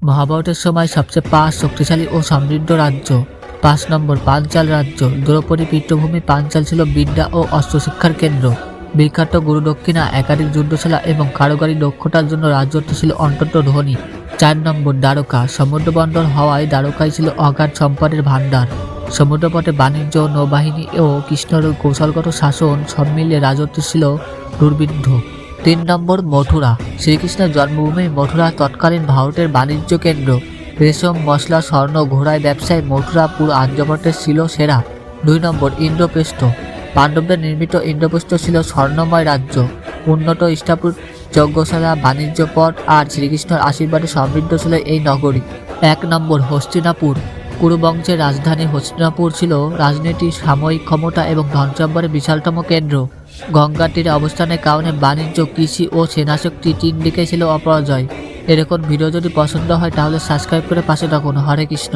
মহাভারতের সময় সবচেয়ে 5 শক্তিশালী ও সমৃদ্ধ রাজ্য। 5 নম্বর পাঞ্চাল রাজ্য। দ্রৌপদী পীঠভূমি পাঞ্চাল ছিল বিদ্যা ও অস্ত্রশিক্ষার কেন্দ্র। বিখ্যাত গুরু দক্ষিণা, একাধিক যুদ্ধশালা এবং কারিগরি দক্ষতার জন্য রাজ্যটি ছিল অত্যন্ত ধনী। 4 নম্বর দ্বারকা। সমুদ্র বন্দর হওয়ায় দ্বারকায় ছিল অগাধ সম্পদের ভাণ্ডার। সমুদ্রপথে বাণিজ্য, নৌবাহিনী ও কৃষ্ণের কৌশলগত শাসন সব মিলিয়ে রাজত্ব ছিল দুর্বিদ্ধ। 3 নম্বর মথুরা। শ্রীকৃষ্ণের জন্মভূমি মথুরা তৎকালীন ভারতের বাণিজ্য কেন্দ্র। রেশম, মশলা, স্বর্ণ, ঘোড়ায় ব্যবসায় মথুরা পুরো আর্যভট্টের ছিল সেরা। 2 নম্বর ইন্দ্রপ্রস্থ। পাণ্ডবদের নির্মিত ইন্দ্রপ্রস্থ ছিল স্বর্ণময় রাজ্য। উন্নত স্থাপত্য, যজ্ঞশালা, বাণিজ্য পথ আর শ্রীকৃষ্ণের আশীর্বাদে সমৃদ্ধ ছিল এই নগরী। 1 নম্বর হস্তিনাপুর। কুরুবংশের রাজধানী হস্তিনাপুর ছিল রাজনীতি, সামরিক ক্ষমতা এবং ধনসম্পদের বিশালতম কেন্দ্র। গঙ্গার তীরে অবস্থানের কারণে বাণিজ্য, কৃষি ও সেনাশক্তি 3 দিকে ছিল অপরাজয়। এরকম ভিডিও যদি পছন্দ হয় তাহলে সাবস্ক্রাইব করে পাশে থাকুন। হরে কৃষ্ণ।